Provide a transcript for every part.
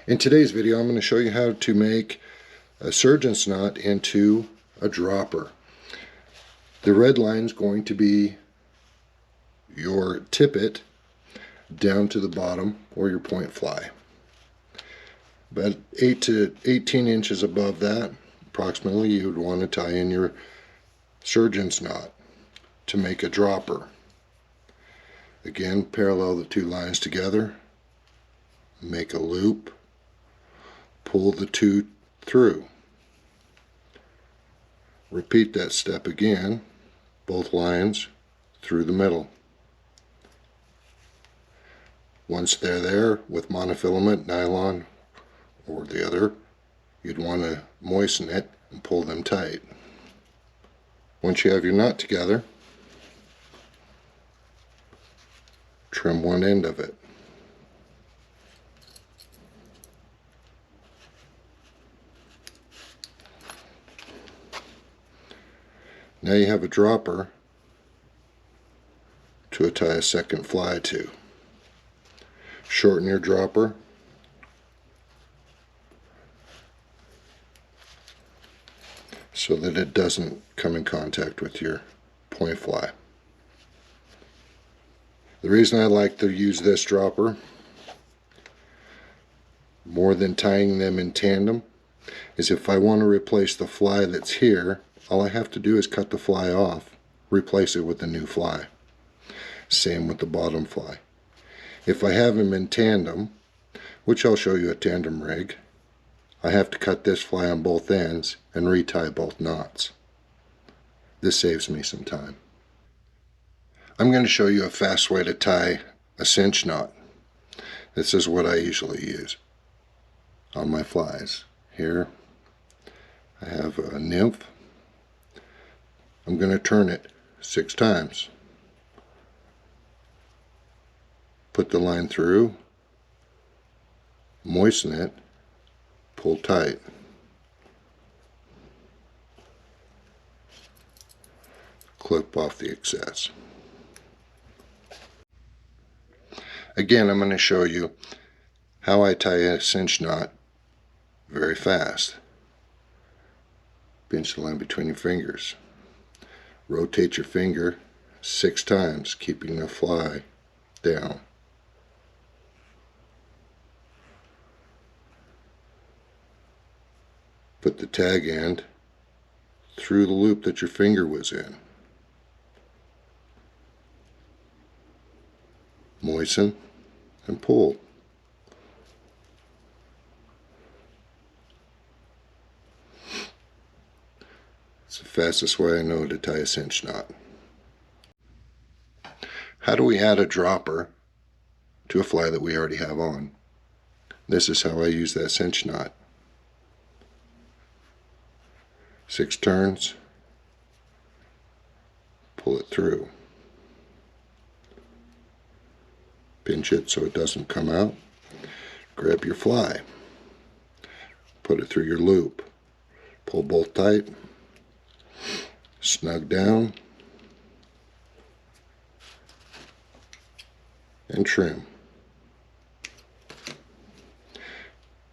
In today's video, I'm going to show you how to make a surgeon's knot into a dropper. The red line is going to be your tippet down to the bottom, or your point fly. About 8 to 18 inches above that, approximately, you would want to tie in your surgeon's knot to make a dropper. Again, parallel the two lines together, make a loop, pull the two through. Repeat that step again, both lines through the middle. Once they're there with monofilament, nylon, or the other, you'd want to moisten it and pull them tight. Once you have your knot together, trim one end of it. Now you have a dropper to tie a second fly to. Shorten your dropper so that it doesn't come in contact with your point fly. The reason I like to use this dropper more than tying them in tandem is if I want to replace the fly that's here, all I have to do is cut the fly off, replace it with a new fly. Same with the bottom fly. If I have them in tandem, which I'll show you a tandem rig, I have to cut this fly on both ends and retie both knots. This saves me some time. I'm going to show you a fast way to tie a cinch knot. This is what I usually use on my flies. Here I have a Nymph. I'm going to turn it 6 times. Put the line through, moisten it, pull tight. Clip off the excess. Again, I'm going to show you how I tie a cinch knot very fast. Pinch the line between your fingers. Rotate your finger 6 times, keeping the fly down. Put the tag end through the loop that your finger was in. Moisten and pull. It's the fastest way I know to tie a cinch knot. How do we add a dropper to a fly that we already have on? This is how I use that cinch knot. 6 turns, pull it through. Pinch it so it doesn't come out. Grab your fly, put it through your loop, pull both tight, snug down, and trim.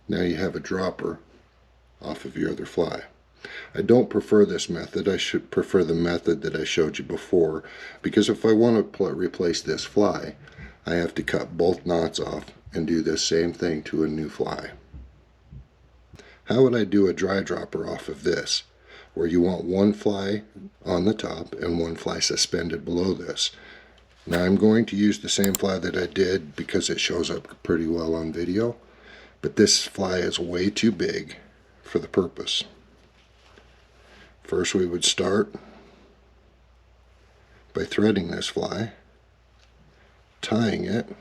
Now you have a dropper off of your other fly. I don't prefer this method. I should prefer the method that I showed you before, because if I want to replace this fly, I have to cut both knots off and do this same thing to a new fly. How would I do a dry dropper off of this, where you want one fly on the top and one fly suspended below this? Now I'm going to use the same fly that I did because it shows up pretty well on video, but this fly is way too big for the purpose. First we would start by threading this fly, tying it,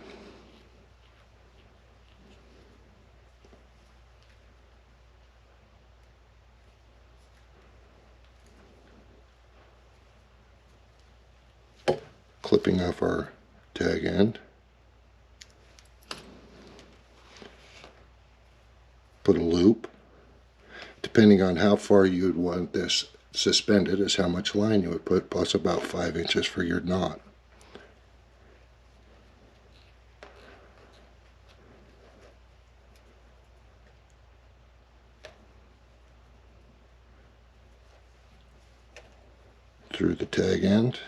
clipping off our tag end, put a loop. Depending on how far you would want this suspended is how much line you would put, plus about 5 inches for your knot. through the tag end.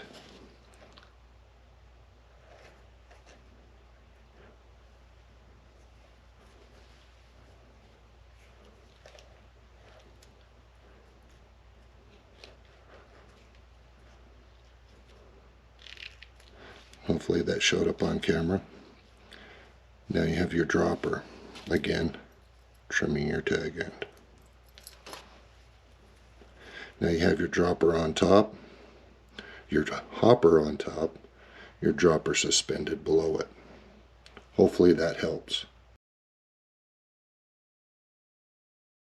Hopefully that showed up on camera. Now you have your dropper. Again, trimming your tag end. Now you have your dropper on top, your hopper on top, your dropper suspended below it. Hopefully that helps.